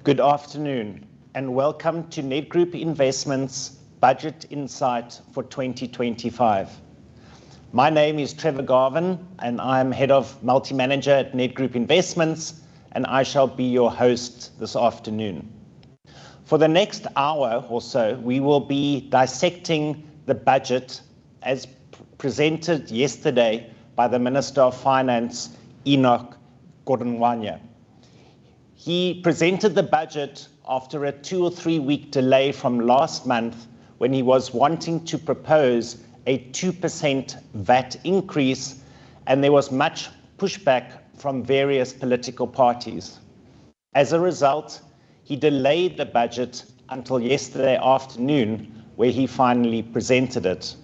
Good afternoon and welcome to Nedgroup Investments Budget Insight for 2025. My name is Trevor Garvin and I'm Head of Multi-Manager at Nedgroup Investments, and I shall be your host this afternoon. For the next hour or so, we will be dissecting the budget as presented yesterday by the Minister of Finance, Enoch Godongwana. He presented the budget after a 2 or 3 week delay from last month when he was wanting to propose a 2% VAT increase, and there was much pushback from various political parties. As a result, he delayed the budget until yesterday afternoon, where he finally presented it.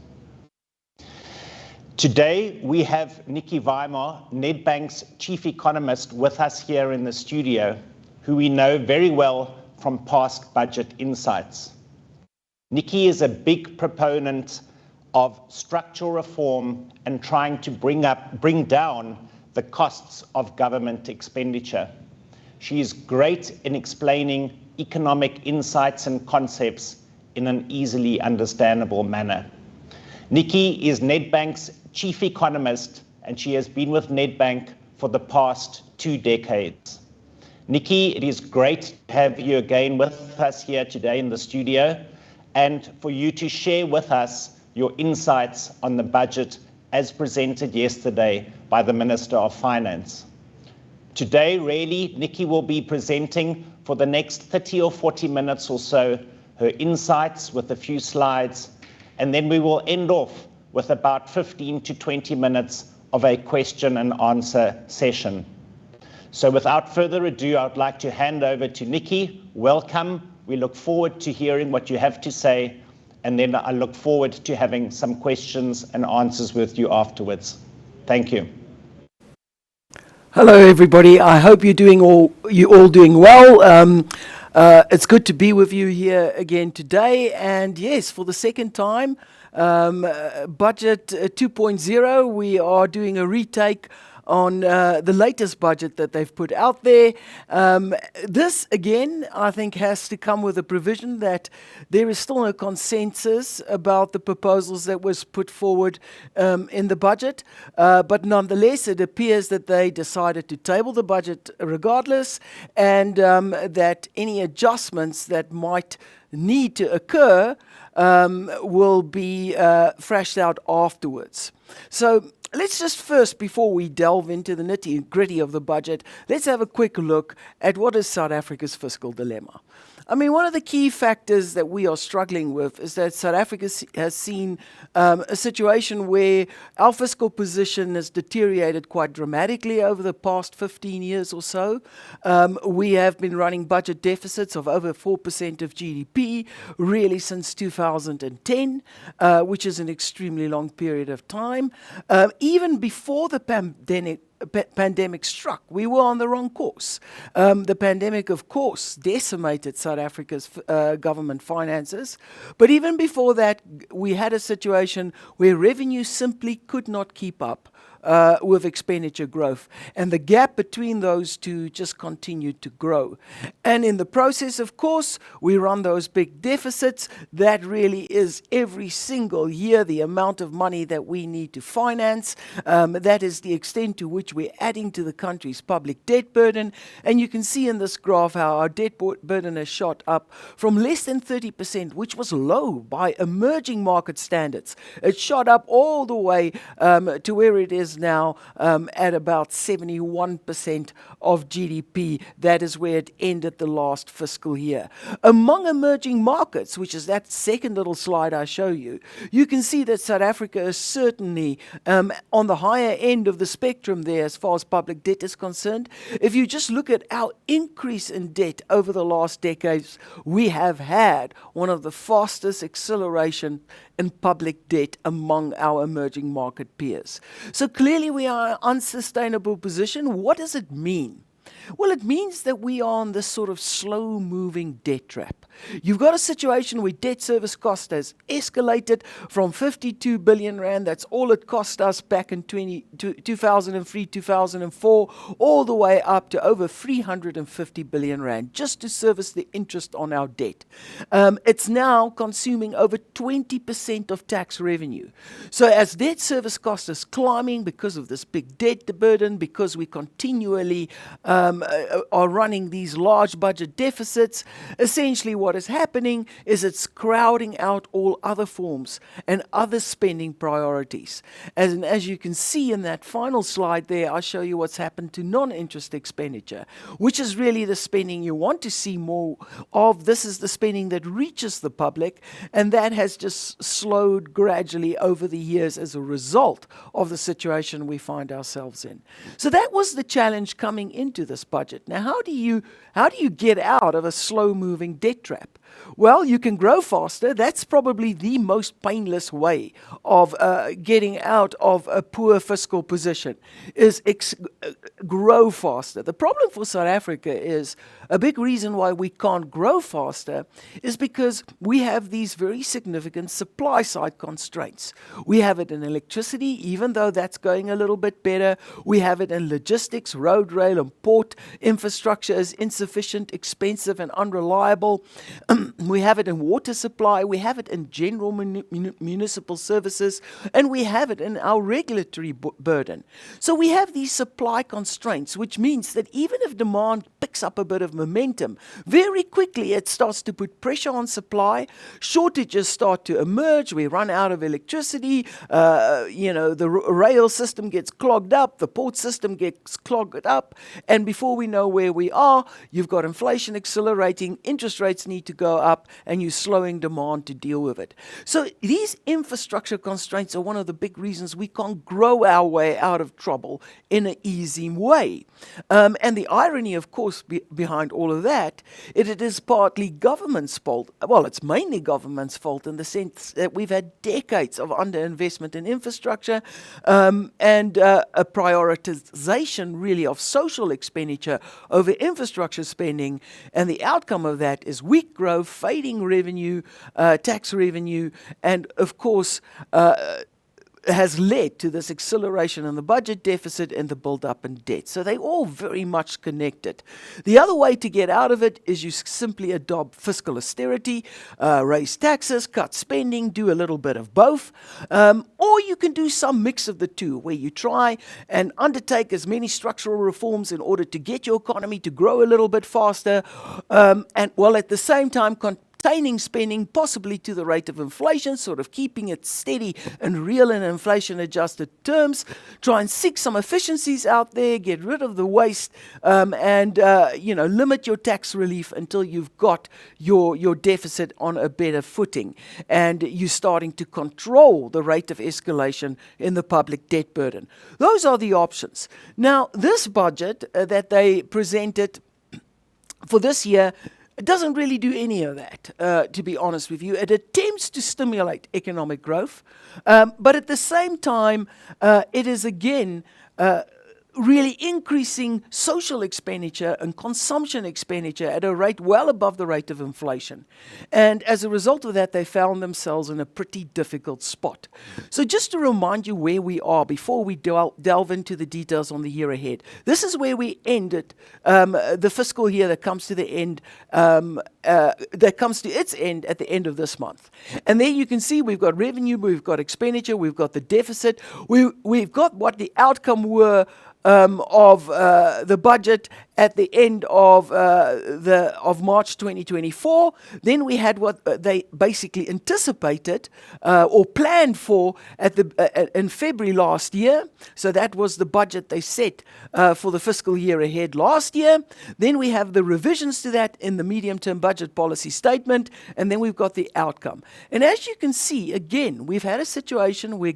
Today, we have Nicky Weimar, Nedbank's Chief Economist, with us here in the studio, who we know very well from past budget insights. Nicky is a big proponent of structural reform and trying to bring down the costs of government expenditure. She is great in explaining economic insights and concepts in an easily understandable manner. Nicky is Nedbank's Chief Economist, and she has been with Nedbank for the past 2 decades. Nicky, it is great to have you again with us here today in the studio, and for you to share with us your insights on the budget as presented yesterday by the Minister of Finance. Today, really, Nicky will be presenting for the next 30 or 40 minutes or so her insights with a few slides, and then we will end off with about 15 to 20 minutes of a question and answer session. So without further ado, I'd like to hand over to Nicky. Welcome. We look forward to hearing what you have to say, and then I look forward to having some questions and answers with you afterwards. Thank you. Hello, everybody. I hope you're all doing well. It's good to be with you here again today. And yes, for the second time, Budget 2.0, we are doing a retake on the latest budget that they've put out there. This, again, I think has to come with a provision that there is still no consensus about the proposals that was put forward in the budget. But nonetheless, it appears that they decided to table the budget regardless, and that any adjustments that might need to occur will be thrashed out afterwards. So let's just first, before we delve into the nitty-gritty of the budget, let's have a quick look at what is South Africa's fiscal dilemma. I mean, one of the key factors that we are struggling with is that South Africa has seen a situation where our fiscal position has deteriorated quite dramatically over the past 15 years or so. We have been running budget deficits of over 4% of GDP, really since 2010, which is an extremely long period of time. Even before the pandemic struck, we were on the wrong course. The pandemic, of course, decimated South Africa's government finances. But even before that, we had a situation where revenue simply could not keep up with expenditure growth. And the gap between those two just continued to grow. And in the process, of course, we run those big deficits. That really is every single year the amount of money that we need to finance. That is the extent to which we're adding to the country's public debt burden. And you can see in this graph how our debt burden has shot up from less than 30%, which was low by emerging market standards. It shot up all the way to where it is now at about 71% of GDP. That is where it ended the last fiscal year. Among emerging markets, which is that second little slide I show you, you can see that South Africa is certainly on the higher end of the spectrum there as far as public debt is concerned. If you just look at our increase in debt over the last decades, we have had one of the fastest acceleration in public debt among our emerging market peers. So clearly we are in an unsustainable position. What does it mean? Well, it means that we are on this sort of slow-moving debt trap. You've got a situation where debt service cost has escalated from 52 billion rand, that's all it cost us back in 2003, 2004, all the way up to over 350 billion rand just to service the interest on our debt. It's now consuming over 20% of tax revenue. So as debt service cost is climbing because of this big debt burden, because we continually are running these large budget deficits, essentially what is happening is it's crowding out all other forms and other spending priorities. As you can see in that final slide there, I show you what's happened to non-interest expenditure, which is really the spending you want to see more of. This is the spending that reaches the public, and that has just slowed gradually over the years as a result of the situation we find ourselves in. So that was the challenge coming into this budget. Now, how do you get out of a slow-moving debt trap? Well, you can grow faster. That's probably the most painless way of getting out of a poor fiscal position, is grow faster. The problem for South Africa is a big reason why we can't grow faster is because we have these very significant supply side constraints. We have it in electricity, even though that's going a little bit better. We have it in logistics, road, rail, and port infrastructure is insufficient, expensive, and unreliable. We have it in water supply, we have it in general municipal services, and we have it in our regulatory burden. So we have these supply constraints, which means that even if demand picks up a bit of momentum, very quickly it starts to put pressure on supply, shortages start to emerge, we run out of electricity, the rail system gets clogged up, the port system gets clogged up, and before we know where we are, you've got inflation accelerating, interest rates need to go up, and you're slowing demand to deal with it. So these infrastructure constraints are one of the big reasons we can't grow our way out of trouble in an easy way. And the irony, of course, behind all of that, it is partly government's fault. Well, it's mainly government's fault in the sense that we've had decades of underinvestment in infrastructure and a prioritization, really, of social expenditure over infrastructure spending. And the outcome of that is weak growth, fading revenue, tax revenue, and of course has led to this acceleration in the budget deficit and the build-up in debt. So they're all very much connected. The other way to get out of it is you simply adopt fiscal austerity, raise taxes, cut spending, do a little bit of both, or you can do some mix of the two, where you try and undertake as many structural reforms in order to get your economy to grow a little bit faster, and while at the same time containing spending possibly to the rate of inflation, sort of keeping it steady and real in inflation-adjusted terms. Try and seek some efficiencies out there, get rid of the waste, and limit your tax relief until you've got your deficit on a better footing, and you're starting to control the rate of escalation in the public debt burden. Those are the options. Now, this budget that they presented for this year, it doesn't really do any of that, to be honest with you. It attempts to stimulate economic growth, but at the same time, it is again really increasing social expenditure and consumption expenditure at a rate well above the rate of inflation. And as a result of that, they found themselves in a pretty difficult spot. So just to remind you where we are before we delve into the details on the year ahead, this is where we ended the fiscal year that comes to the end, that comes to its end at the end of this month. And there you can see we've got revenue, we've got expenditure, we've got the deficit, we've got what the outcome were of the budget at the end of March 2024. Then we had what they basically anticipated or planned for in February last year. So that was the budget they set for the fiscal year ahead last year. Then we have the revisions to that in the medium-term budget policy statement, and then we've got the outcome. And as you can see, again, we've had a situation where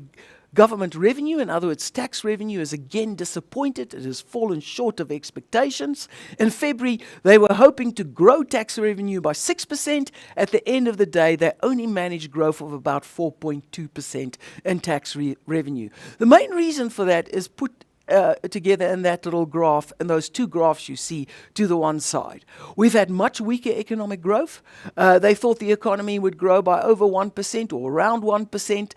government revenue, in other words, tax revenue, is again disappointed. It has fallen short of expectations. In February, they were hoping to grow tax revenue by 6%. At the end of the day, they only managed growth of about 4.2% in tax revenue. The main reason for that is put together in that little graph, and those two graphs you see to the one side. We've had much weaker economic growth. They thought the economy would grow by over 1% or around 1%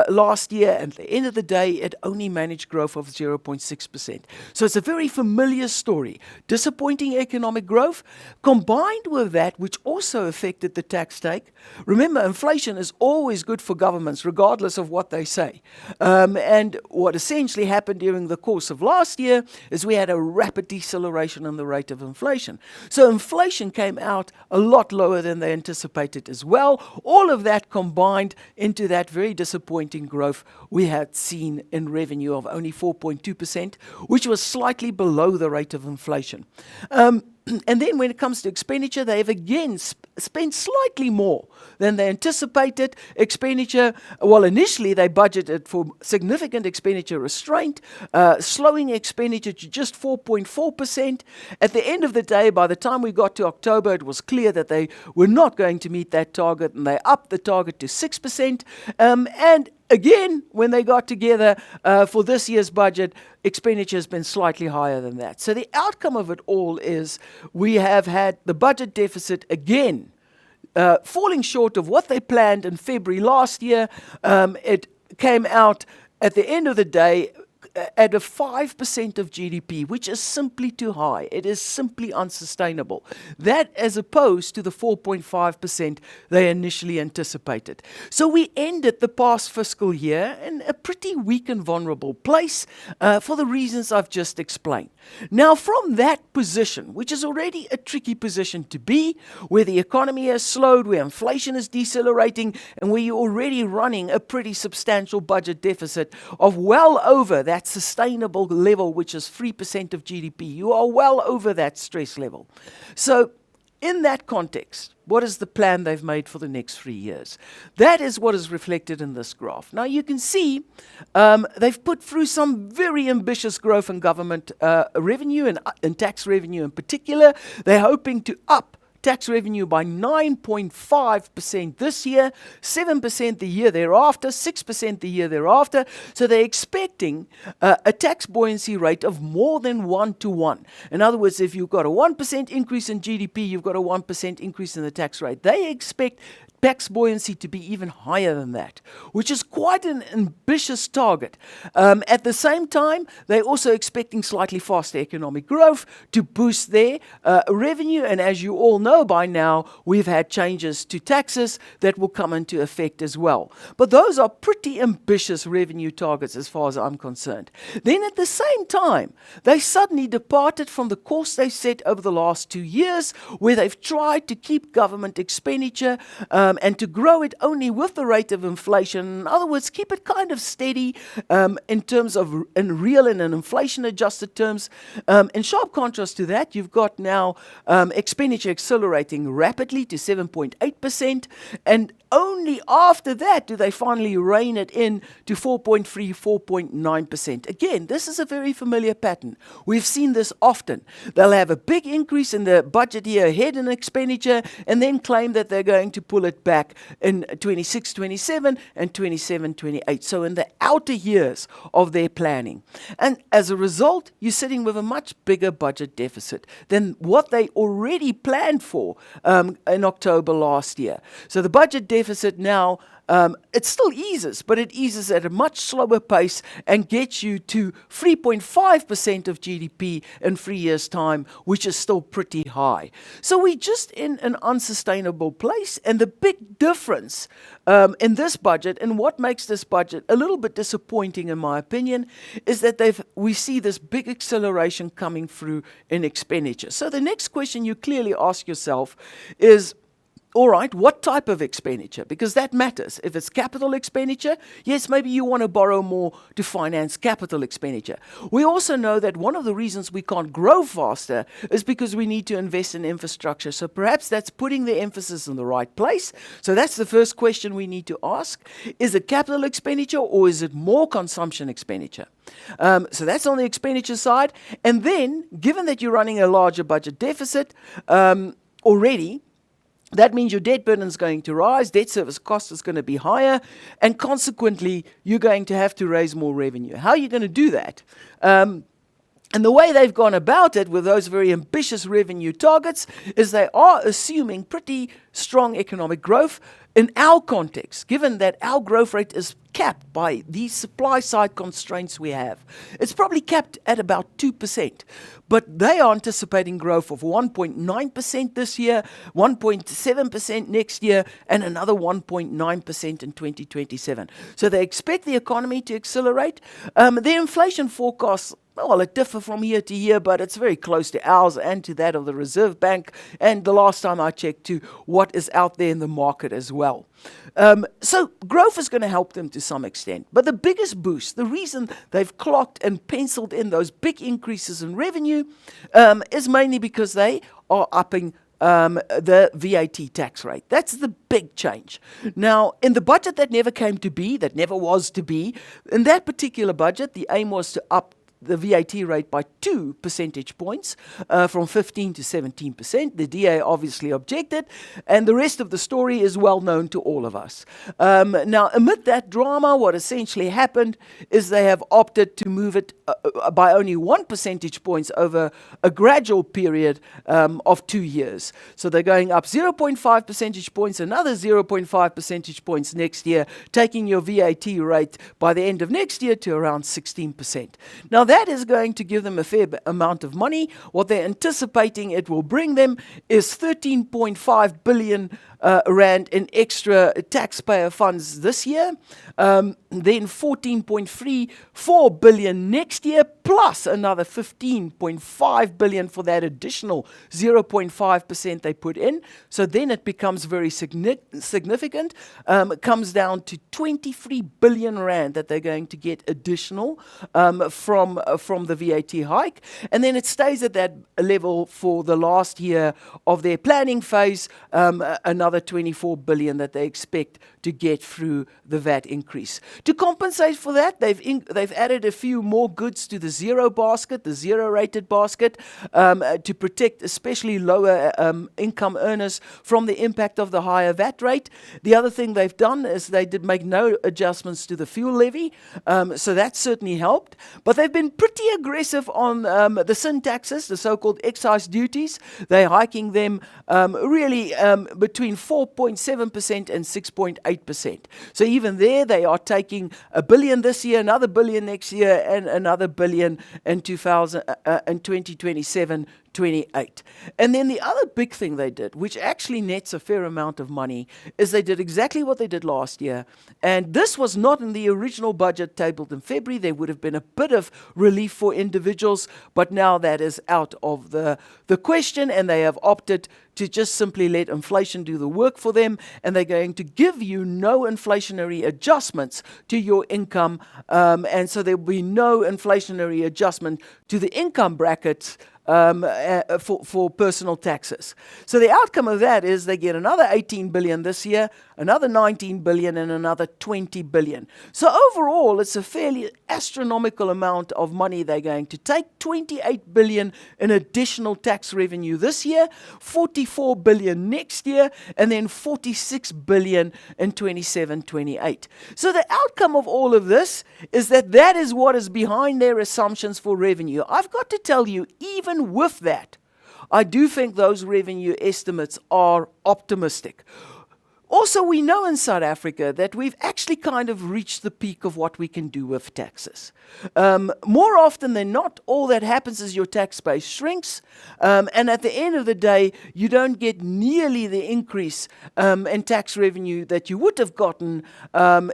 last year, and at the end of the day, it only managed growth of 0.6%. So it's a very familiar story. Disappointing economic growth, combined with that, which also affected the tax take. Remember, inflation is always good for governments, regardless of what they say. And what essentially happened during the course of last year is we had a rapid deceleration in the rate of inflation. So inflation came out a lot lower than they anticipated as well. All of that combined into that very disappointing growth we had seen in revenue of only 4.2%, which was slightly below the rate of inflation. And then when it comes to expenditure, they've again spent slightly more than they anticipated. Expenditure, well, initially they budgeted for significant expenditure restraint, slowing expenditure to just 4.4%. At the end of the day, by the time we got to October, it was clear that they were not going to meet that target, and they upped the target to 6%. And again, when they got together for this year's budget, expenditure has been slightly higher than that. So the outcome of it all is we have had the budget deficit again falling short of what they planned in February last year. It came out at the end of the day at a 5% of GDP, which is simply too high. It is simply unsustainable. That as opposed to the 4.5% they initially anticipated. So we ended the past fiscal year in a pretty weak and vulnerable place for the reasons I've just explained. Now from that position, which is already a tricky position to be, where the economy has slowed, where inflation is decelerating, and where you're already running a pretty substantial budget deficit of well over that sustainable level, which is 3% of GDP. You are well over that stress level. So in that context, what is the plan they've made for the next 3 years? That is what is reflected in this graph. Now you can see they've put through some very ambitious growth in government revenue and tax revenue in particular. They're hoping to up tax revenue by 9.5% this year, 7% the year thereafter, 6% the year thereafter. So they're expecting a tax buoyancy rate of more than 1 to 1. In other words, if you've got a 1% increase in GDP, you've got a 1% increase in the tax rate. They expect tax buoyancy to be even higher than that, which is quite an ambitious target. At the same time, they're also expecting slightly faster economic growth to boost their revenue. And as you all know by now, we've had changes to taxes that will come into effect as well. But those are pretty ambitious revenue targets as far as I'm concerned. Then at the same time, they suddenly departed from the course they set over the last 2 years, where they've tried to keep government expenditure and to grow it only with the rate of inflation. In other words, keep it kind of steady in terms of in real and in inflation-adjusted terms. In sharp contrast to that, you've got now expenditure accelerating rapidly to 7.8%, and only after that do they finally rein it in to 4.3, 4.9%. Again, this is a very familiar pattern. We've seen this often. They'll have a big increase in the budget year ahead in expenditure and then claim that they're going to pull it back in 26, 27 and 27, 28. So in the outer years of their planning. And as a result, you're sitting with a much bigger budget deficit than what they already planned for in October last year. So the budget deficit now, it still eases, but it eases at a much slower pace and gets you to 3.5% of GDP in 3 years' time, which is still pretty high. So we're just in an unsustainable place, and the big difference in this budget, and what makes this budget a little bit disappointing in my opinion, is that we see this big acceleration coming through in expenditure. So the next question you clearly ask yourself is, all right, what type of expenditure? Because that matters. If it's capital expenditure, yes, maybe you want to borrow more to finance capital expenditure. We also know that one of the reasons we can't grow faster is because we need to invest in infrastructure. So perhaps that's putting the emphasis in the right place. So that's the first question we need to ask. Is it capital expenditure or is it more consumption expenditure? So that's on the expenditure side. And then, given that you're running a larger budget deficit already, That means your debt burden is going to rise, debt service cost is going to be higher, and consequently, you're going to have to raise more revenue. How are you going to do that? And the way they've gone about it with those very ambitious revenue targets is they are assuming pretty strong economic growth in our context, given that our growth rate is capped by these supply side constraints we have. It's probably capped at about 2%, but they are anticipating growth of 1.9% this year, 1.7% next year, and another 1.9% in 2027. So they expect the economy to accelerate. Their inflation forecasts, well, it differs from year to year, but it's very close to ours and to that of the Reserve Bank, and the last time I checked, to what is out there in the market as well. So growth is going to help them to some extent. But the biggest boost, the reason they've clocked and penciled in those big increases in revenue, is mainly because they are upping the VAT tax rate. That's the big change. Now, in the budget that never came to be, that never was to be, in that particular budget, the aim was to up the VAT rate by 2 percentage points, from 15 to 17%. The DA obviously objected, and the rest of the story is well known to all of us. Now, amid that drama, what essentially happened is they have opted to move it by only 1 percentage points over a gradual period of 2 years. So they're going up 0.5 percentage points, another 0.5 percentage points next year, taking your VAT rate by the end of next year to around 16%. Now, that is going to give them a fair amount of money. What they're anticipating it will bring them is 13.5 billion rand in extra taxpayer funds this year, then 14.34 billion next year, plus another 15.5 billion for that additional 0.5% they put in. So then it becomes very significant. It comes down to 23 billion rand that they're going to get additional from the VAT hike, and then it stays at that level for the last year of their planning phase, another 24 billion that they expect to get through the VAT increase. To compensate for that, they've added a few more goods to the zero basket, the zero-rated basket, to protect especially lower income earners from the impact of the higher VAT rate. The other thing they've done is they did make no adjustments to the fuel levy, so that certainly helped. But they've been pretty aggressive on the sin taxes, the so-called excise duties. They're hiking them really between 4.7% and 6.8%. So even there, they are taking $1 billion this year, another $1 billion next year, and another $1 billion in 2027. 28. And then the other big thing they did, which actually nets a fair amount of money, is they did exactly what they did last year. And this was not in the original budget tabled in February. There would have been a bit of relief for individuals, but now that is out of the question, and they have opted to just simply let inflation do the work for them, and they're going to give you no inflationary adjustments to your income, and so there will be no inflationary adjustment to the income brackets for personal taxes. So the outcome of that is they get another 18 billion this year, another 19 billion, and another 20 billion. So overall, it's a fairly astronomical amount of money they're going to take. 28 billion in additional tax revenue this year, 44 billion next year, and then 46 billion in 27-28. So the outcome of all of this is that is what is behind their assumptions for revenue. I've got to tell you, even with that, I do think those revenue estimates are optimistic. Also, we know in South Africa that we've actually kind of reached the peak of what we can do with taxes. More often than not, all that happens is your tax base shrinks, and at the end of the day, you don't get nearly the increase in tax revenue that you would have gotten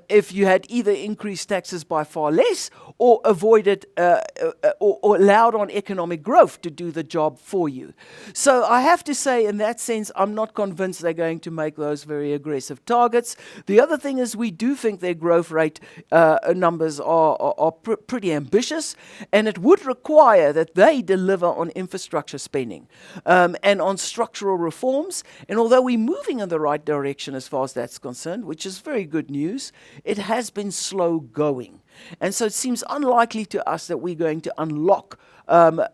if you had either increased taxes by far less or avoided or allowed on economic growth to do the job for you. So I have to say, in that sense, I'm not convinced they're going to make those very aggressive targets. The other thing is we do think their growth rate numbers are pretty ambitious, and it would require that they deliver on infrastructure spending and on structural reforms. And although we're moving in the right direction as far as that's concerned, which is very good news, it has been slow going. And so it seems unlikely to us that we're going to unlock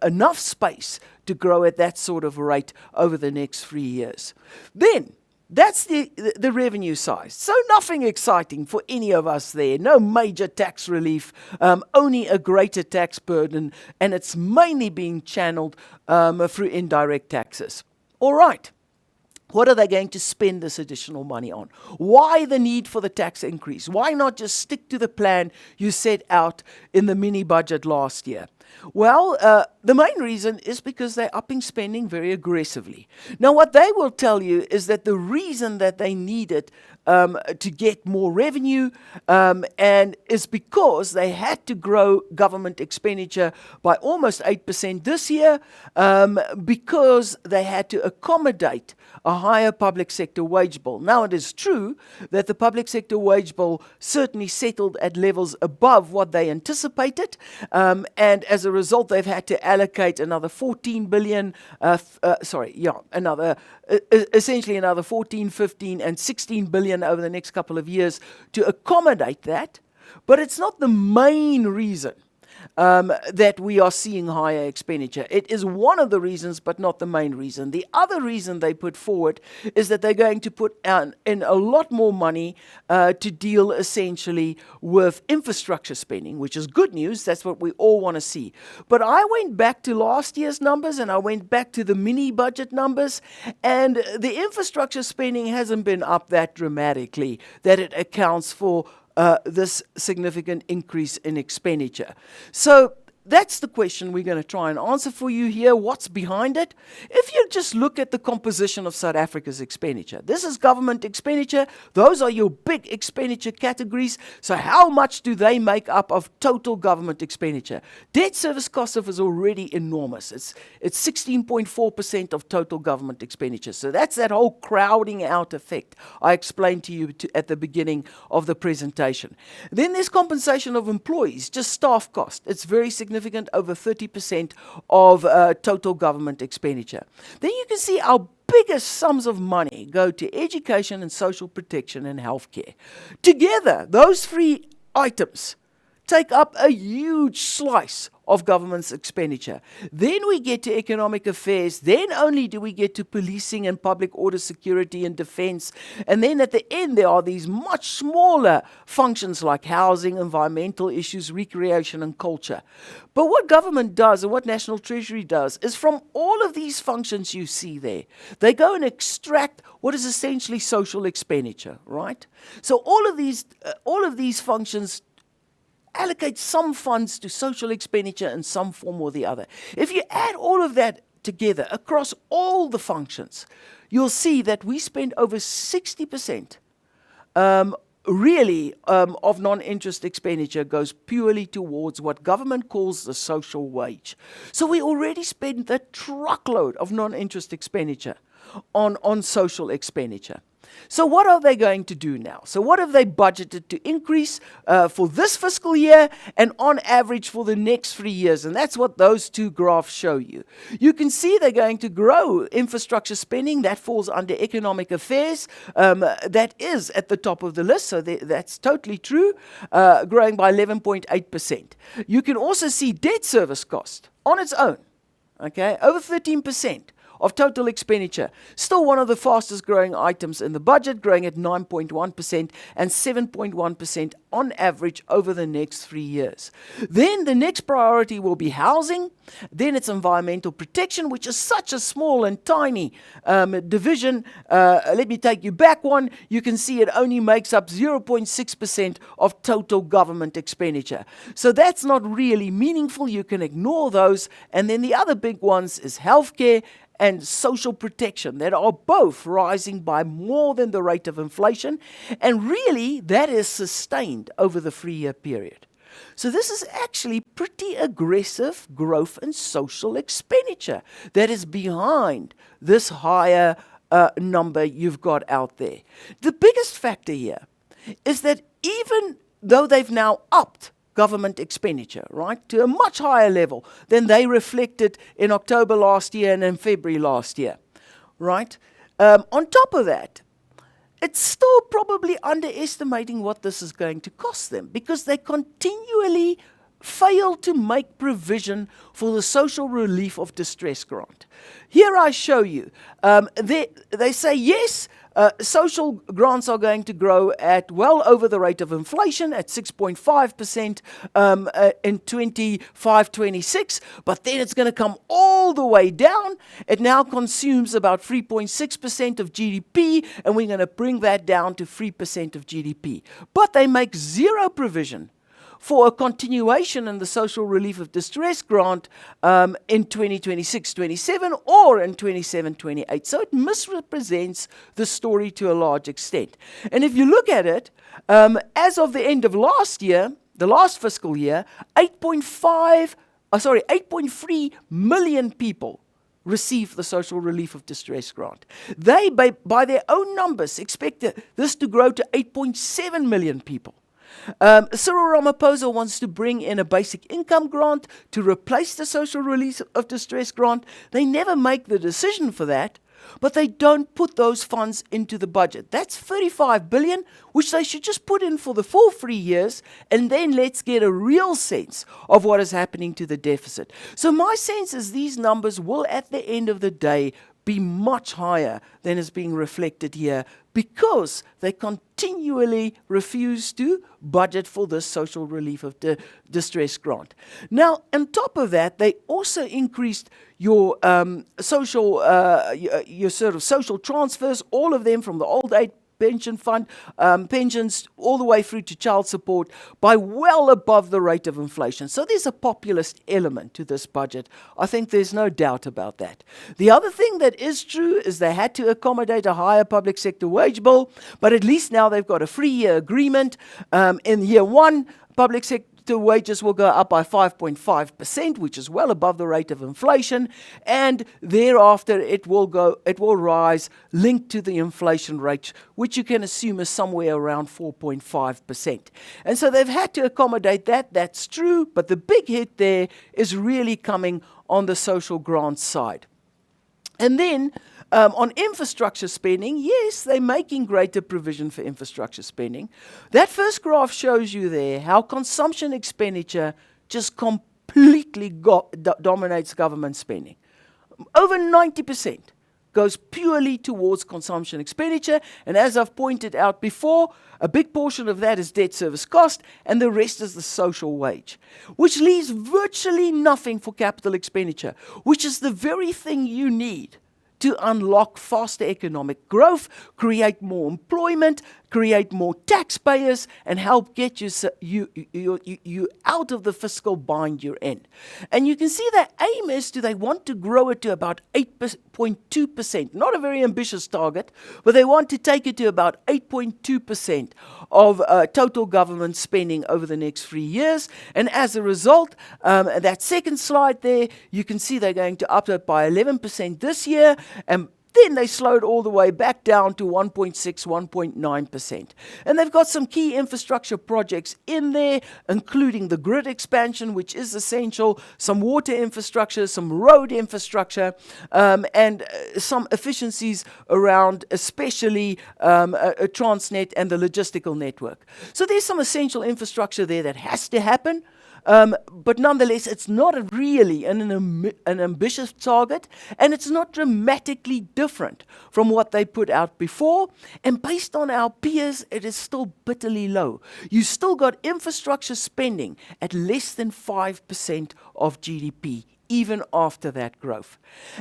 enough space to grow at that sort of rate over the next 3 years. Then, That's the revenue side. So nothing exciting for any of us there. No major tax relief, only a greater tax burden, and it's mainly being channeled through indirect taxes. All right. What are they going to spend this additional money on? Why the need for the tax increase? Why not just stick to the plan you set out in the mini budget last year? Well, the main reason is because they're upping spending very aggressively. Now, what they will tell you is that the reason that they need it to get more revenue and is because they had to grow government expenditure by almost 8% this year because they had to accommodate a higher public sector wage bill. Now, it is true that the public sector wage bill certainly settled at levels above what they anticipated, and as a result, they've had to allocate another 14 billion, essentially another 14, 15, and 16 billion over the next couple of years to accommodate that. But it's not the main reason that we are seeing higher expenditure. It is one of the reasons, but not the main reason. The other reason they put forward is that they're going to put in a lot more money to deal essentially with infrastructure spending, which is good news. That's what we all want to see. But I went back to last year's numbers and I went back to the mini budget numbers, and the infrastructure spending hasn't been up that dramatically that it accounts for this significant increase in expenditure. So that's the question we're going to try and answer for you here. What's behind it? If you just look at the composition of South Africa's expenditure, this is government expenditure. Those are your big expenditure categories. So how much do they make up of total government expenditure? Debt service cost is already enormous. It's 16.4% of total government expenditure. So that's that whole crowding out effect I explained to you at the beginning of the presentation. Then there's compensation of employees, just staff cost. It's very significant, over 30% of total government expenditure. Then you can see our biggest sums of money go to education and social protection and healthcare. Together, those three items take up a huge slice of government's expenditure. Then we get to economic affairs. Then only do we get to policing and public order, security and defense. And then at the end, there are these much smaller functions like housing, environmental issues, recreation and culture. But what government does and what National Treasury does is from all of these functions you see there, they go and extract what is essentially social expenditure, right? So all of these functions allocate some funds to social expenditure in some form or the other. If you add all of that together across all the functions, you'll see that we spend over 60% of non-interest expenditure goes purely towards what government calls the social wage. So we already spend a truckload of non-interest expenditure on social expenditure. So what are they going to do now? So what have they budgeted to increase for this fiscal year and on average for the next 3 years? And that's what those two graphs show you. You can see they're going to grow infrastructure spending. That falls under economic affairs. That is at the top of the list, so that's totally true, growing by 11.8%. You can also see debt service cost on its own, okay, over 13%. Of total expenditure. Still one of the fastest growing items in the budget, growing at 9.1% and 7.1% on average over the next 3 years. Then the next priority will be housing. Then it's environmental protection, which is such a small and tiny division. Let me take you back one. You can see it only makes up 0.6% of total government expenditure. So that's not really meaningful. You can ignore those. And then the other big ones is healthcare and social protection that are both rising by more than the rate of inflation, and really that is sustained over the 3-year period. So this is actually pretty aggressive growth in social expenditure that is behind this higher number you've got out there. The biggest factor here is that even though they've now upped government expenditure, right, to a much higher level than they reflected in October last year and in February last year, right? On top of that, it's still probably underestimating what this is going to cost them because they continually failed to make provision for the social relief of distress grant. Here I show you. They say, yes, social grants are going to grow at well over the rate of inflation at 6.5% in 25-26, but then it's going to come all the way down. It now consumes about 3.6% of GDP, and we're going to bring that down to 3% of GDP. But they make zero provision for a continuation in the social relief of distress grant in 2026-27 or in 27-28. So it misrepresents the story to a large extent. And if you look at it, as of the end of last year, the last fiscal year, 8.3 million people received the social relief of distress grant. They, by their own numbers, expect this to grow to 8.7 million people. Cyril Ramaphosa wants to bring in a basic income grant to replace the social relief of distress grant. They never make the decision for that, but they don't put those funds into the budget. That's 35 billion, which they should just put in for the full 3 years, and then let's get a real sense of what is happening to the deficit. So my sense is these numbers will, at the end of the day, be much higher than is being reflected here, because they continually refuse to budget for this social relief of distress grant. Now, on top of that, they also increased your your sort of social transfers, all of them from the old age pension fund, pensions, all the way through to child support, by well above the rate of inflation. So there's a populist element to this budget. I think there's no doubt about that. The other thing that is true is they had to accommodate a higher public sector wage bill, but at least now they've got a 3-year agreement. In year one, public sector wages will go up by 5.5%, which is well above the rate of inflation, and thereafter it will rise linked to the inflation rate, which you can assume is somewhere around 4.5%. And so they've had to accommodate that. That's true, but the big hit there is really coming on the social grants side. And then on infrastructure spending, yes, they're making greater provision for infrastructure spending. That first graph shows you there how consumption expenditure just completely dominates government spending. Over 90% goes purely towards consumption expenditure, and as I've pointed out before, a big portion of that is debt service cost, and the rest is the social wage, which leaves virtually nothing for capital expenditure, which is the very thing you need to unlock faster economic growth, create more employment, create more taxpayers, and help get you out of the fiscal bind you're in. And you can see their aim is they want to grow it to about 8.2%. Not a very ambitious target, but they want to take it to about 8.2% of total government spending over the next 3 years. And as a result, that second slide there, you can see they're going to up it by 11% this year, and then they slowed all the way back down to 1.6, 1.9%. And they've got some key infrastructure projects in there, including the grid expansion, which is essential, some water infrastructure, some road infrastructure, and some efficiencies around especially Transnet and the logistical network. So there's some essential infrastructure there that has to happen. But nonetheless, it's not really an ambitious target, and it's not dramatically different from what they put out before. And based on our peers, it is still bitterly low. You still got infrastructure spending at less than 5% of GDP, even after that growth.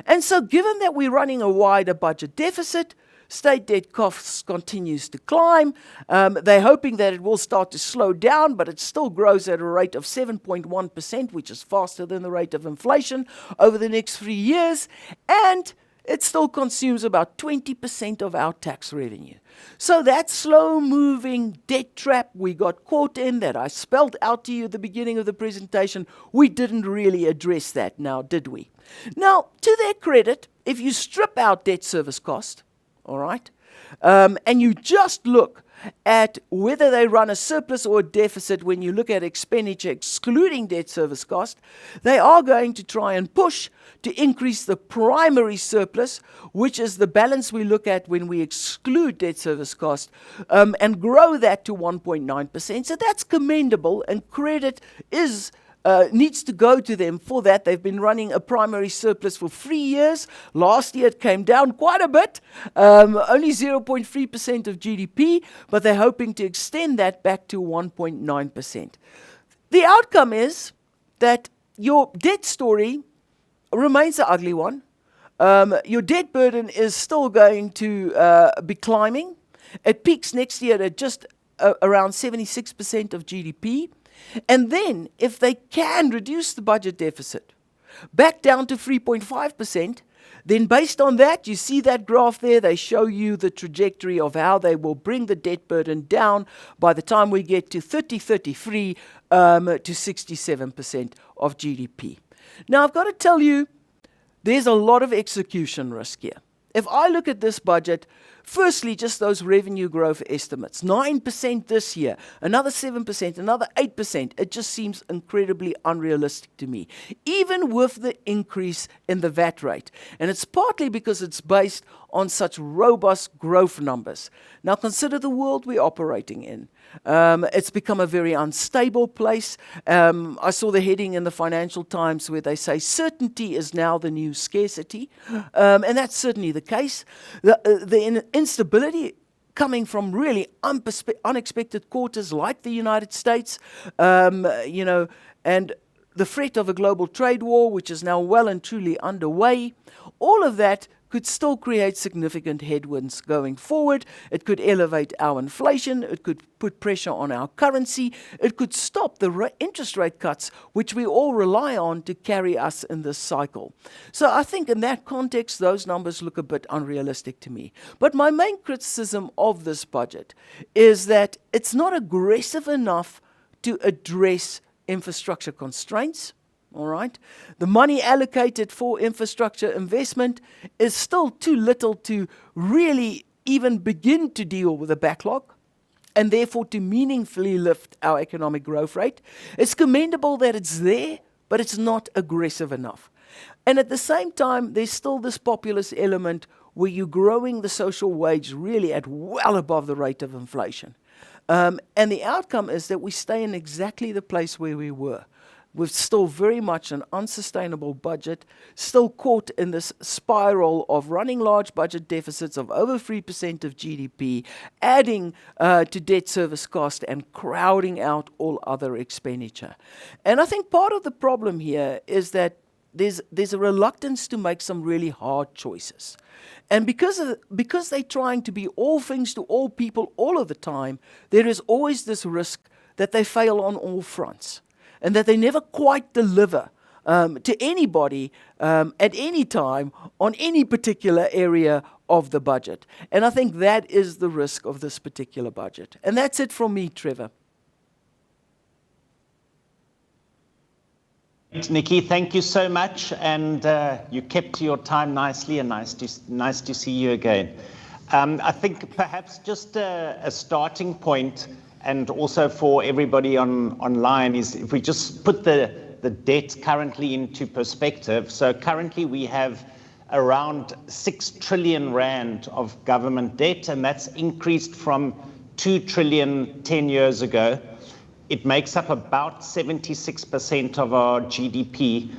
And so given that we're running a wider budget deficit, state debt costs continues to climb. They're hoping that it will start to slow down, but it still grows at a rate of 7.1%, which is faster than the rate of inflation over the next 3 years. And it still consumes about 20% of our tax revenue. So that slow-moving debt trap we got caught in, that I spelled out to you at the beginning of the presentation, we didn't really address that now, did we? Now, to their credit, if you strip out debt service cost, all right, and you just look at whether they run a surplus or a deficit when you look at expenditure excluding debt service cost, they are going to try and push to increase the primary surplus, which is the balance we look at when we exclude debt service cost, and grow that to 1.9%. So that's commendable, and credit is needs to go to them for that. They've been running a primary surplus for 3 years. Last year it came down quite a bit, only 0.3% of GDP, but they're hoping to extend that back to 1.9%. The outcome is that your debt story remains an ugly one. Your debt burden is still going to be climbing. It peaks next year at just around 76% of GDP. And then, if they can reduce the budget deficit back down to 3.5%, then based on that, you see that graph there, they show you the trajectory of how they will bring the debt burden down by the time we get to 2033 to 67% of GDP. Now, I've got to tell you, there's a lot of execution risk here. If I look at this budget, firstly, just those revenue growth estimates, 9% this year, another 7%, another 8%, it just seems incredibly unrealistic to me, even with the increase in the VAT rate. And it's partly because it's based on such robust growth numbers. Now consider the world we're operating in. It's become a very unstable place. I saw the heading in the Financial Times where they say certainty is now the new scarcity, and that's certainly the case. The instability coming from really unexpected quarters like the United States, and the threat of a global trade war, which is now well and truly underway, all of that could still create significant headwinds going forward. It could elevate our inflation. It could put pressure on our currency. It could stop the interest rate cuts, which we all rely on to carry us in this cycle. So I think in that context, those numbers look a bit unrealistic to me. But my main criticism of this budget is that it's not aggressive enough to address infrastructure constraints. All right. The money allocated for infrastructure investment is still too little to really even begin to deal with the backlog and therefore to meaningfully lift our economic growth rate. It's commendable that it's there, but it's not aggressive enough. And at the same time, there's still this populist element where you're growing the social wage really at well above the rate of inflation. And the outcome is that we stay in exactly the place where we were, with still very much an unsustainable budget, still caught in this spiral of running large budget deficits of over 3% of GDP, adding to debt service cost and crowding out all other expenditure. And I think part of the problem here is that there's a reluctance to make some really hard choices. And because they're trying to be all things to all people all of the time, there is always this risk that they fail on all fronts, and that they never quite deliver to anybody at any time on any particular area of the budget. And I think that is the risk of this particular budget. And that's it from me, Trevor. Nicky, thank you so much, and you kept to your time nicely, and nice to see you again. I think perhaps just a starting point, and also for everybody online, is if we just put the debt currently into perspective. So currently we have around 6 trillion rand of government debt, and that's increased from 2 trillion 10 years ago. It makes up about 76% of our GDP,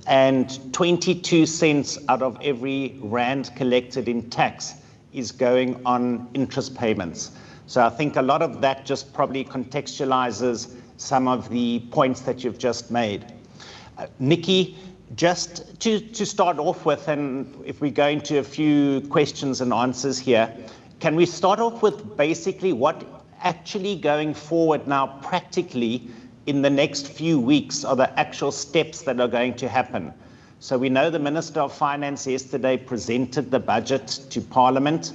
and 22 cents out of every rand collected in tax is going on interest payments. So I think a lot of that just probably contextualizes some of the points that you've just made. Nicky, just to start off with, and if we go into a few questions and answers here, can we start off with basically what actually going forward now practically in the next few weeks are the actual steps that are going to happen? So we know the Minister of Finance yesterday presented the budget to Parliament.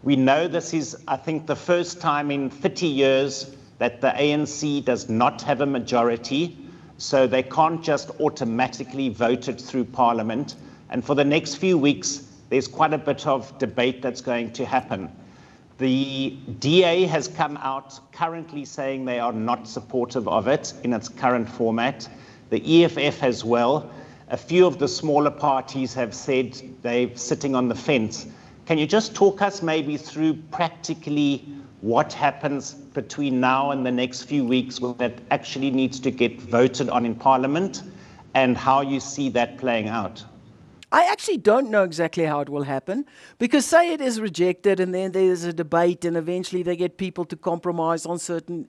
We know this is, I think, the first time in 30 years that the ANC does not have a majority, so they can't just automatically vote it through Parliament. And for the next few weeks, there's quite a bit of debate that's going to happen. The DA has come out currently saying they are not supportive of it in its current format. The EFF as well. A few of the smaller parties have said they're sitting on the fence. Can you just talk us maybe through practically what happens between now and the next few weeks that actually needs to get voted on in Parliament, and how you see that playing out? I actually don't know exactly how it will happen, because say it is rejected and then there's a debate and eventually they get people to compromise on certain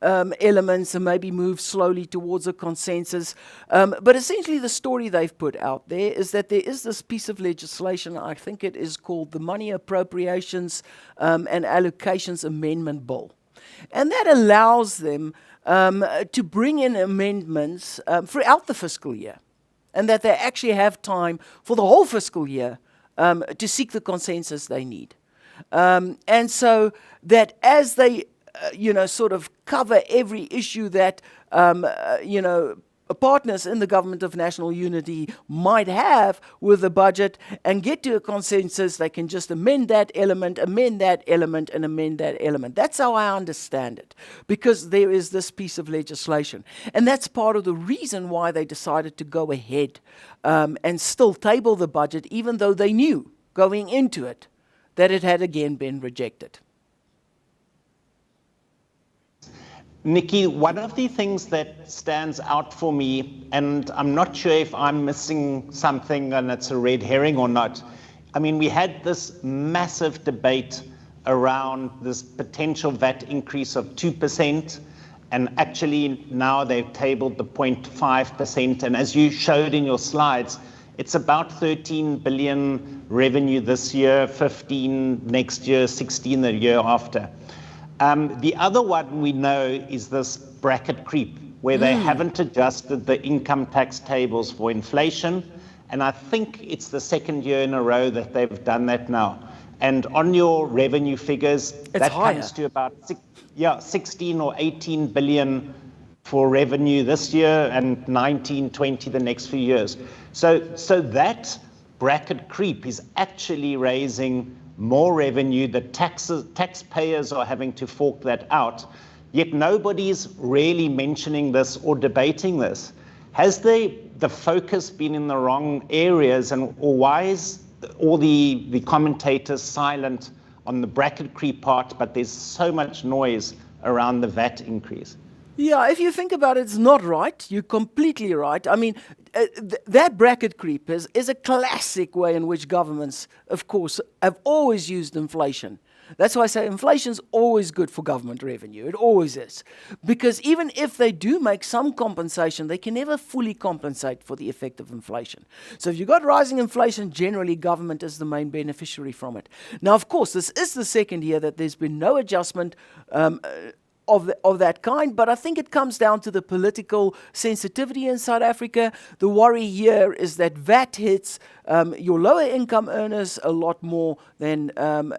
elements and maybe move slowly towards a consensus. But essentially the story they've put out there is that there is this piece of legislation, I think it is called the Money Appropriations and Allocations Amendment Bill. And that allows them to bring in amendments throughout the fiscal year, and that they actually have time for the whole fiscal year to seek the consensus they need. And so that as they, sort of cover every issue that, partners in the Government of National Unity might have with the budget and get to a consensus, they can just amend that element, and amend that element. That's how I understand it, because there is this piece of legislation. And that's part of the reason why they decided to go ahead and still table the budget, even though they knew going into it that it had again been rejected. Nicky, one of the things that stands out for me, and I'm not sure if I'm missing something and it's a red herring or not. I mean, we had this massive debate around this potential VAT increase of 2%, and actually now they've tabled the 0.5%. And as you showed in your slides, it's about 13 billion revenue this year, 15 next year, 16 the year after. The other one we know is this bracket creep, where they haven't adjusted the income tax tables for inflation. And I think it's the second year in a row that they've done that now. And on your revenue figures, that comes to about 16 or 18 billion for revenue this year and 19, 20 the next few years. So that bracket creep is actually raising more revenue. The taxpayers are having to fork that out, yet nobody's really mentioning this or debating this. Has the focus been in the wrong areas, or why is all the commentators silent on the bracket creep part, but there's so much noise around the VAT increase? Yeah, if you think about it, it's not right. You're completely right. I mean, that bracket creep is a classic way in which governments, of course, have always used inflation. That's why I say inflation's always good for government revenue. It always is. Because even if they do make some compensation, they can never fully compensate for the effect of inflation. So if you've got rising inflation, generally government is the main beneficiary from it. Now, of course, this is the second year that there's been no adjustment of that kind, but I think it comes down to the political sensitivity in South Africa. The worry here is that VAT hits your lower income earners a lot more than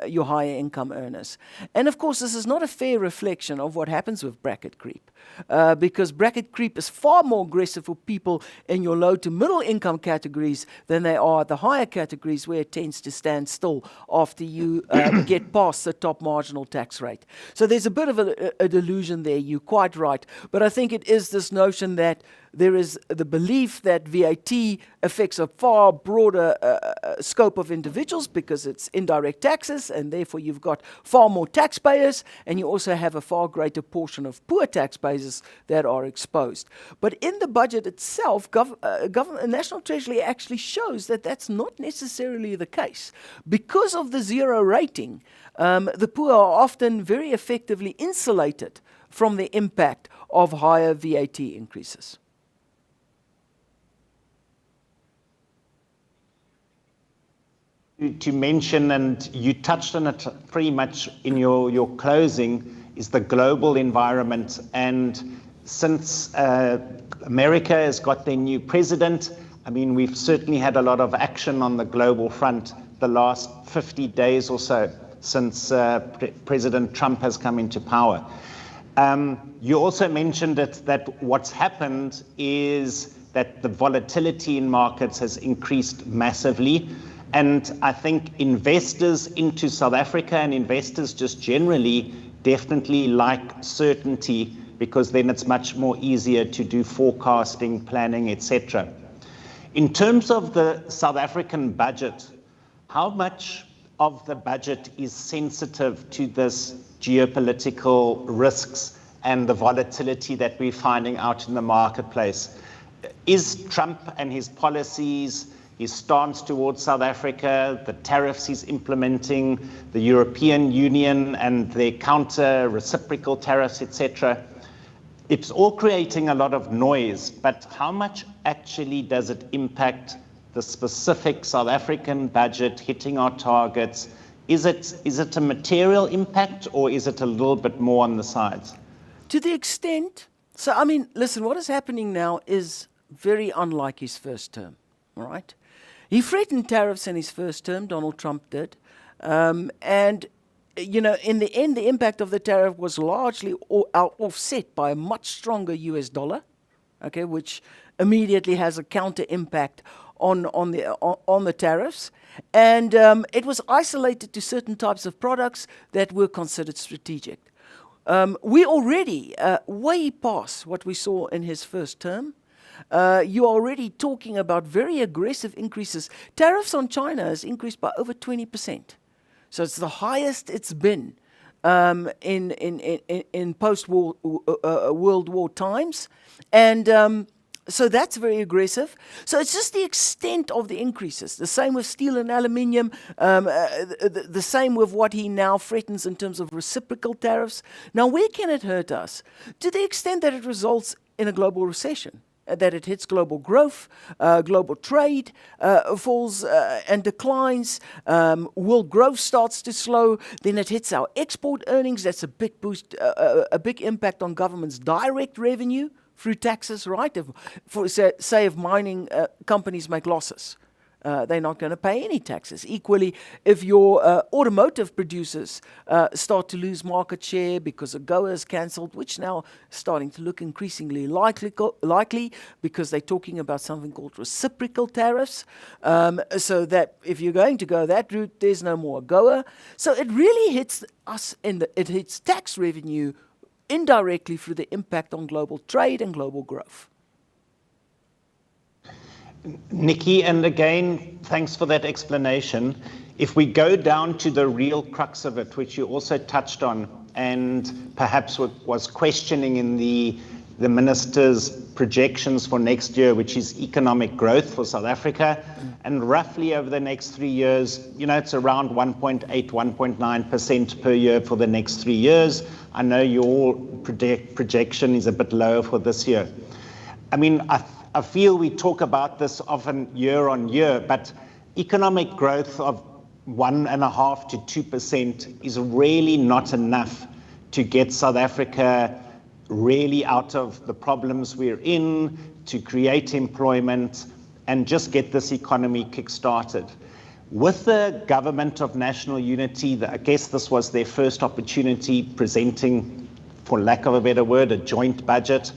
your higher income earners. And of course, this is not a fair reflection of what happens with bracket creep, because bracket creep is far more aggressive for people in your low to middle income categories than they are the higher categories, where it tends to stand still after you get past the top marginal tax rate. So there's a bit of a delusion there, you're quite right. But I think it is this notion that there is the belief that VAT affects a far broader scope of individuals because it's indirect taxes, and therefore you've got far more taxpayers, and you also have a far greater portion of poor taxpayers that are exposed. But in the budget itself, National Treasury actually shows that that's not necessarily the case. Because of the zero rating, the poor are often very effectively insulated from the impact of higher VAT increases. To mention, and you touched on it pretty much in your closing, is the global environment. And since America has got their new president, I mean, we've certainly had a lot of action on the global front the last 50 days or so since President Trump has come into power. You also mentioned that what's happened is that the volatility in markets has increased massively. And I think investors into South Africa and investors just generally definitely like certainty, because then it's much more easier to do forecasting, planning, etc. In terms of the South African budget, how much of the budget is sensitive to this geopolitical risks and the volatility that we're finding out in the marketplace? Is Trump and his policies, his stance towards South Africa, the tariffs he's implementing, the European Union and their counter reciprocal tariffs, etc., it's all creating a lot of noise, but how much actually does it impact the specific South African budget hitting our targets? Is it a material impact, or is it a little bit more on the sides? To the extent, so I mean, listen, what is happening now is very unlike his first term, all right? He threatened tariffs in his first term, Donald Trump did, and you know, in the end, the impact of the tariff was largely offset by a much stronger US dollar, okay, which immediately has a counter impact on the tariffs, and it was isolated to certain types of products that were considered strategic. We already way past what we saw in his first term. You're already talking about very aggressive increases. Tariffs on China has increased by over 20%. So it's the highest it's been in post-war World War times. And so that's very aggressive. So it's just the extent of the increases. The same with steel and aluminium. The same with what he now threatens in terms of reciprocal tariffs. Now, where can it hurt us? To the extent that it results in a global recession, that it hits global growth, global trade falls and declines, world growth starts to slow, then it hits our export earnings. That's a big boost, a big impact on government's direct revenue through taxes, right? If mining companies make losses, they're not going to pay any taxes. Equally, if your automotive producers start to lose market share because AGOA is cancelled, which now is starting to look increasingly likely because they're talking about something called reciprocal tariffs, so that if you're going to go that route, there's no more AGOA. So it really hits us, it hits tax revenue indirectly through the impact on global trade and global growth. Nicky, and again, thanks for that explanation. If we go down to the real crux of it, which you also touched on, and perhaps was questioning in the minister's projections for next year, which is economic growth for South Africa, and roughly over the next 3 years, you know, it's around 1.8, 1.9% per year for the next 3 years. I know your projection is a bit lower for this year. I mean, I feel we talk about this often year on year, but economic growth of 1.5 to 2% is really not enough to get South Africa really out of the problems we're in, to create employment and just get this economy kick-started. With the Government of National Unity, I guess this was their first opportunity presenting, for lack of a better word, a joint budget.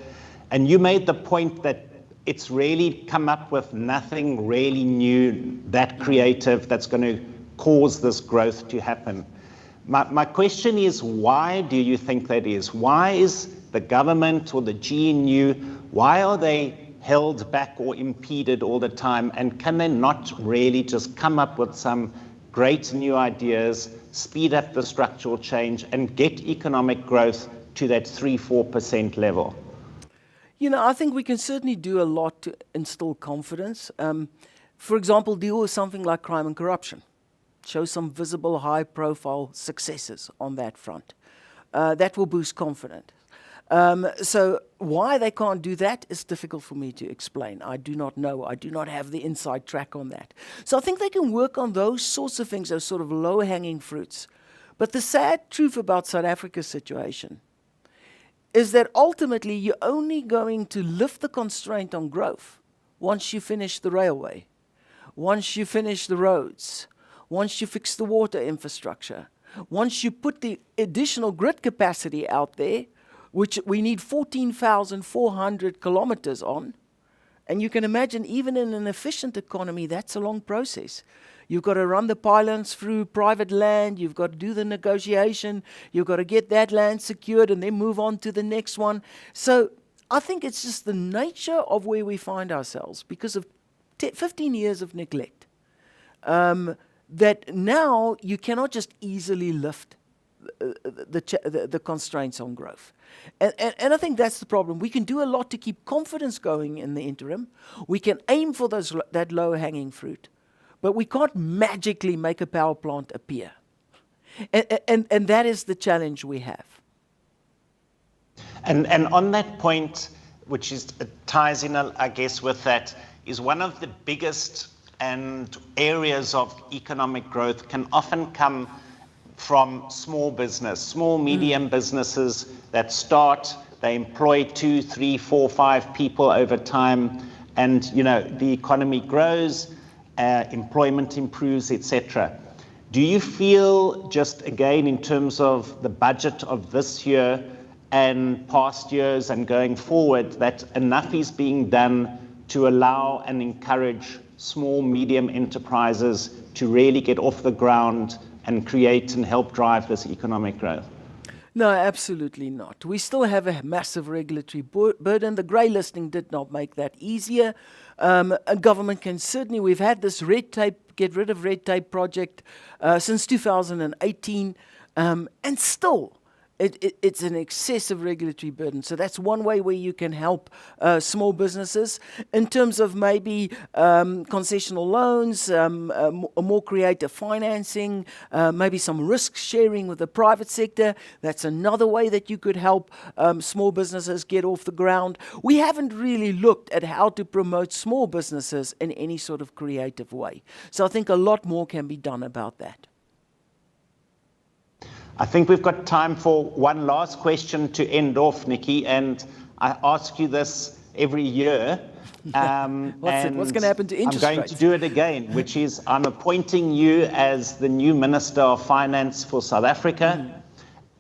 And you made the point that it's really come up with nothing really new, that creative, that's going to cause this growth to happen. My question is, why do you think that is? Why is the government or the GNU, why are they held back or impeded all the time? And can they not really just come up with some great new ideas, speed up the structural change, and get economic growth to that 3-4% level? You know, I think we can certainly do a lot to instill confidence. For example, deal with something like crime and corruption. Show some visible, high-profile successes on that front. That will boost confidence. So why they can't do that is difficult for me to explain. I do not know. I do not have the inside track on that. So I think they can work on those sorts of things, those sort of low-hanging fruits. But the sad truth about South Africa's situation is that ultimately you're only going to lift the constraint on growth once you finish the railway, once you finish the roads, once you fix the water infrastructure, once you put the additional grid capacity out there, which we need 14,400 kilometers on. And you can imagine, even in an efficient economy, that's a long process. You've got to run the pylons through private land, you've got to do the negotiation, you've got to get that land secured and then move on to the next one. So I think it's just the nature of where we find ourselves because of 15 years of neglect. that now you cannot just easily lift the constraints on growth. And I think that's the problem. We can do a lot to keep confidence going in the interim. We can aim for that low-hanging fruit, but we can't magically make a power plant appear. And that is the challenge we have. And on that point, which ties in, I guess, with that, is one of the biggest and areas of economic growth can often come from small business, small, medium businesses that start, they employ 2, 3, 4, 5 people over time, and the economy grows, employment improves, etc. Do you feel, just again in terms of the budget of this year and past years and going forward, that enough is being done to allow and encourage small, medium enterprises to really get off the ground and create and help drive this economic growth? No, absolutely not. We still have a massive regulatory burden. The grey listing did not make that easier. A government can certainly, we've had this red tape, get rid of red tape project since 2018, and still it's an excessive regulatory burden. So that's one way where you can help small businesses in terms of maybe concessional loans, more creative financing, maybe some risk sharing with the private sector. That's another way that you could help small businesses get off the ground. We haven't really looked at how to promote small businesses in any sort of creative way. So I think a lot more can be done about that. I think we've got time for one last question to end off, Nicky, and I ask you this every year. What's going to happen to interest rates? I'm going to do it again, which is I'm appointing you as the new Minister of Finance for South Africa,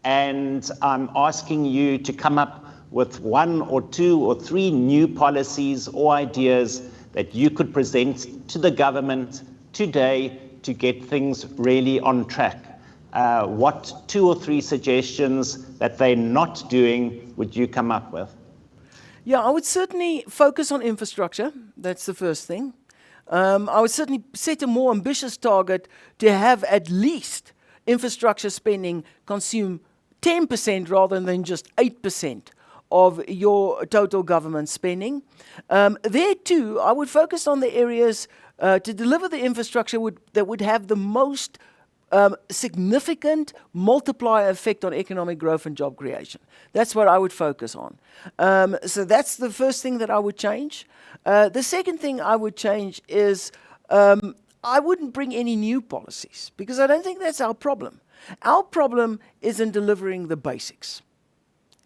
and I'm asking you to come up with 1 or 2 or 3 new policies or ideas that you could present to the government today to get things really on track. What 2 or 3 suggestions that they're not doing would you come up with? Yeah, I would certainly focus on infrastructure. That's the first thing. I would certainly set a more ambitious target to have at least infrastructure spending consume 10% rather than just 8% of your total government spending. There too, I would focus on the areas to deliver the infrastructure that would have the most significant multiplier effect on economic growth and job creation. That's what I would focus on. So that's the first thing that I would change. The second thing I would change is I wouldn't bring any new policies because I don't think that's our problem. Our problem is in delivering the basics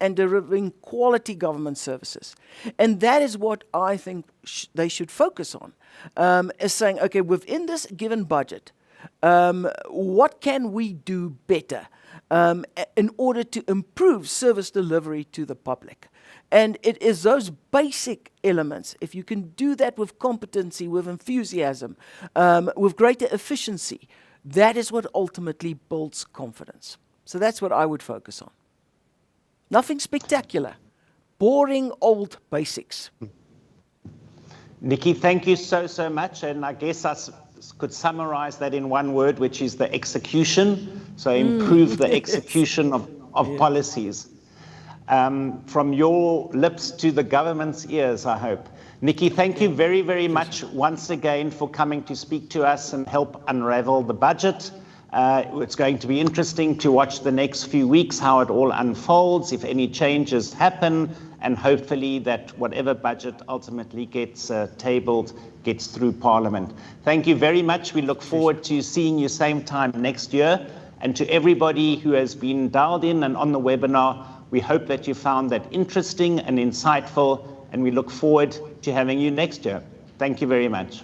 and delivering quality government services. And that is what I think they should focus on, is saying, okay, within this given budget, what can we do better in order to improve service delivery to the public? And it is those basic elements, if you can do that with competency, with enthusiasm, with greater efficiency, that is what ultimately builds confidence. So that's what I would focus on. Nothing spectacular, boring old basics. Nicky, thank you so much. And I guess I could summarize that in one word, which is the execution. So improve the execution of policies. From your lips to the government's ears, I hope. Nicky, thank you very, very much once again for coming to speak to us and help unravel the budget. It's going to be interesting to watch the next few weeks how it all unfolds, if any changes happen, and hopefully that whatever budget ultimately gets tabled gets through Parliament. Thank you very much. We look forward to seeing you same time next year. And to everybody who has been dialed in and on the webinar, we hope that you found that interesting and insightful, and we look forward to having you next year. Thank you very much.